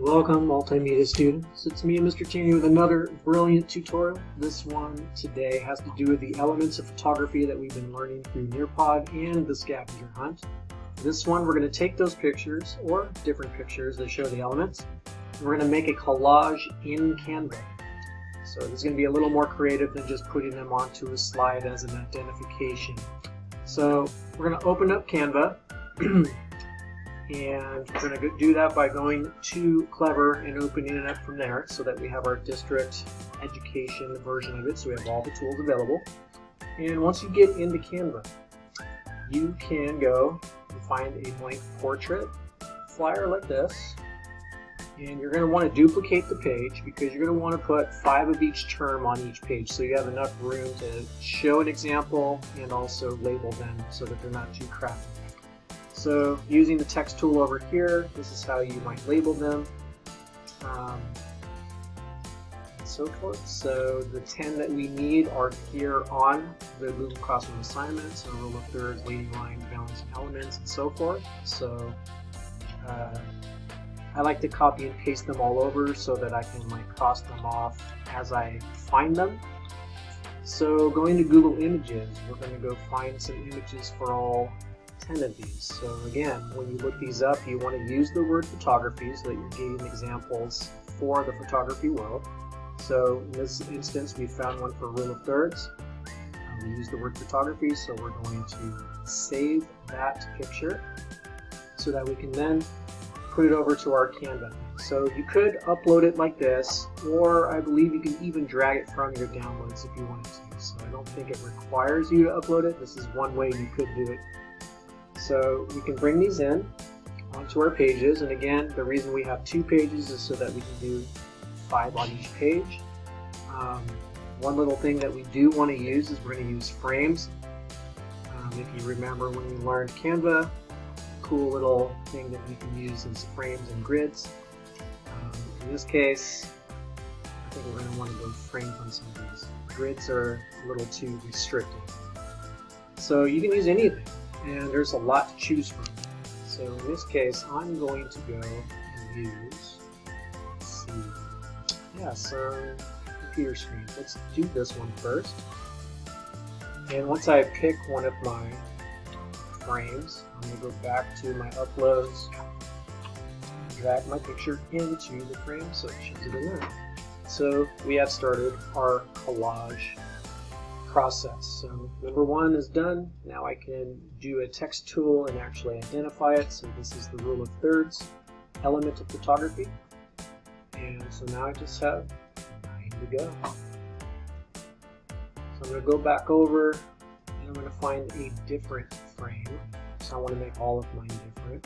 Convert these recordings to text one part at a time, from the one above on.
Welcome multimedia students, it's me Mr. Taney with another brilliant tutorial. This one today has to do with the elements of photography that we've been learning through Nearpod and the scavenger hunt. This one we're going to take those pictures, or different pictures that show the elements, and we're going to make a collage in Canva. So this is going to be a little more creative than just putting them onto a slide as an identification. So we're going to open up Canva. And we're going to do that by going to Clever and opening it up from there so that we have our district education version of it, so we have all the tools available. And once you get into Canva, you can go and find a blank portrait flyer like this, and you're going to want to duplicate the page because you're going to want to put 5 of each term on each page so you have enough room to show an example and also label them so that they're not too crowded. So using the text tool over here, this is how you might label them, and so forth. So the 10 that we need are here on the Google Classroom assignments, and rule of thirds, leading line, balancing elements, and so forth. So I like to copy and paste them all over so that I can cross them off as I find them. So going to Google Images, we're going to go find some images for all 10 of these. So again, when you look these up, you want to use the word photography so that you're getting examples for the photography world. So in this instance, we found one for rule of thirds. We use the word photography, so we're going to save that picture so that we can then put it over to our Canva. So you could upload it like this, or I believe you can even drag it from your downloads if you wanted to. So I don't think it requires you to upload it. This is one way you could do it. So we can bring these in onto our pages, and again, the reason we have 2 pages is so that we can do 5 on each page. One little thing that we do want to use is we're going to use frames. If you remember when we learned Canva, cool little thing that we can use is frames and grids. In this case, I think we're going to want to go frames on some of these. Grids are a little too restrictive. So you can use anything, and there's a lot to choose from. So in this case, I'm going to go and use, some computer screen. Let's do this one first. And once I pick one of my frames, I'm going to go back to my uploads, drag my picture into the frame so it shows it in there. So we have started our collage process. So number 1 is done. Now I can do a text tool and actually identify it. So this is the rule of thirds element of photography. And so now I just have 9 to go. So I'm going to go back over and I'm going to find a different frame. So I want to make all of mine different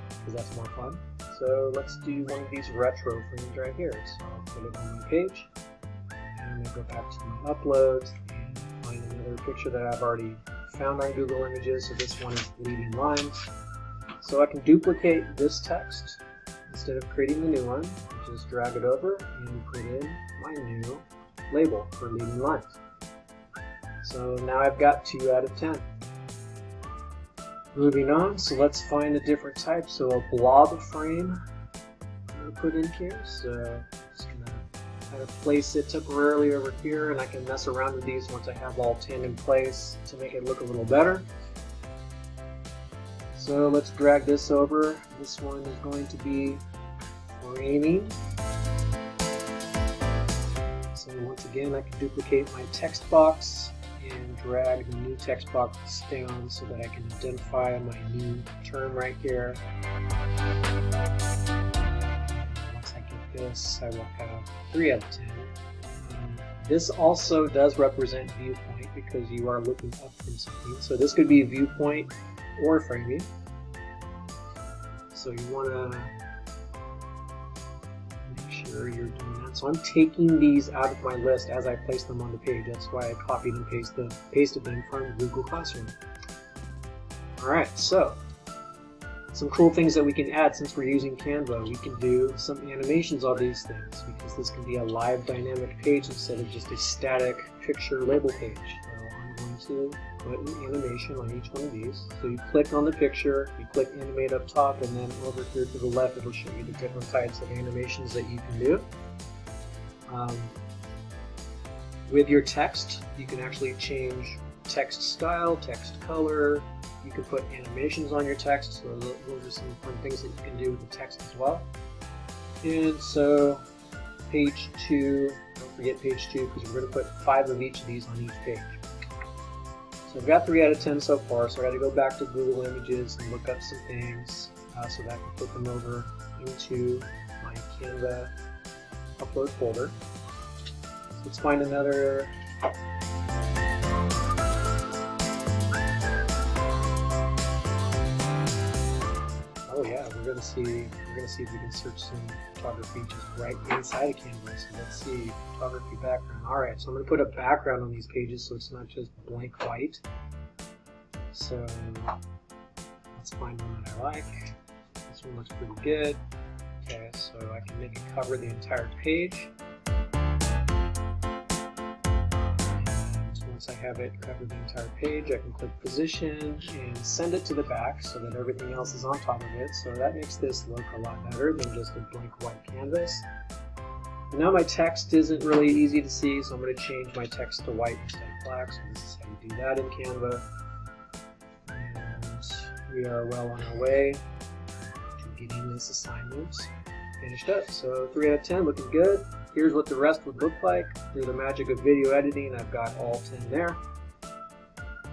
because that's more fun. So let's do one of these retro frames right here. So I'll put it on my page and I'm going to go back to my uploads and find another picture that I've already found on Google Images. So this one is leading lines. So I can duplicate this text instead of creating the new one. Just drag it over and put in my new label for leading lines. So now I've got 2 out of 10. Moving on, so let's find a different type. So a blob frame I'm going to put in here. So just going to kind of place it temporarily over here, and I can mess around with these once I have all 10 in place to make it look a little better. So let's drag this over. This one is going to be framing. So once again, I can duplicate my text box and drag the new text box down so that I can identify my new term right here. Once I get this, I will have 3 out of 10. This also does represent viewpoint because you are looking up from something. So this could be viewpoint or framing. So you want to make sure you're doing that. So I'm taking these out of my list as I place them on the page. That's why I copied and pasted them from Google Classroom. Alright, so some cool things that we can add since we're using Canva. We can do some animations on these things because this can be a live dynamic page instead of just a static picture label page. So I'm going to put an animation on each one of these. So you click on the picture, you click animate up top, and then over here to the left it'll show you the different types of animations that you can do. With your text, you can actually change text style, text color. You can put animations on your text, so those are some fun things that you can do with the text as well. And so page 2, don't forget page 2 because we're going to put 5 of each of these on each page. So I've got 3 out of 10 so far, so I got to go back to Google Images and look up some things so that I can put them over into my Canva upload folder. So let's find another. Oh yeah, we're gonna see if we can search some photography just right inside of Canva. So let's see, photography background. All right, so I'm gonna put a background on these pages so it's not just blank white. So let's find one that I like. This one looks pretty good. Okay, so I can make it cover the entire page. Once I have it cover the entire page, I can click position and send it to the back so that everything else is on top of it. So that makes this look a lot better than just a blank white canvas. And now my text isn't really easy to see, so I'm going to change my text to white instead of black. So this is how you do that in Canva. And we are well on our way to getting this assignment finished up. So 3 out of 10, looking good. Here's what the rest would look like. Through the magic of video editing, I've got all 10 there.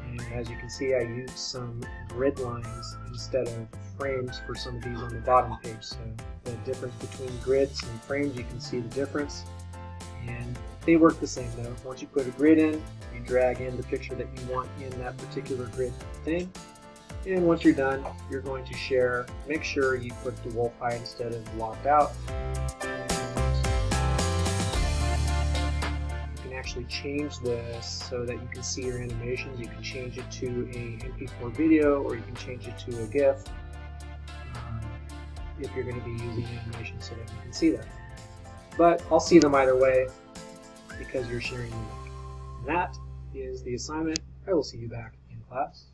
And as you can see, I used some grid lines instead of frames for some of these on the bottom page. So the difference between grids and frames, you can see the difference. And they work the same though. Once you put a grid in, you drag in the picture that you want in that particular grid thing. And once you're done, you're going to share. Make sure you put the wolf eye instead of locked out. Actually change this so that you can see your animations. You can change it to a MP4 video, or you can change it to a GIF if you're going to be using animations so that you can see them. But I'll see them either way because you're sharing the link. And that is the assignment. I will see you back in class.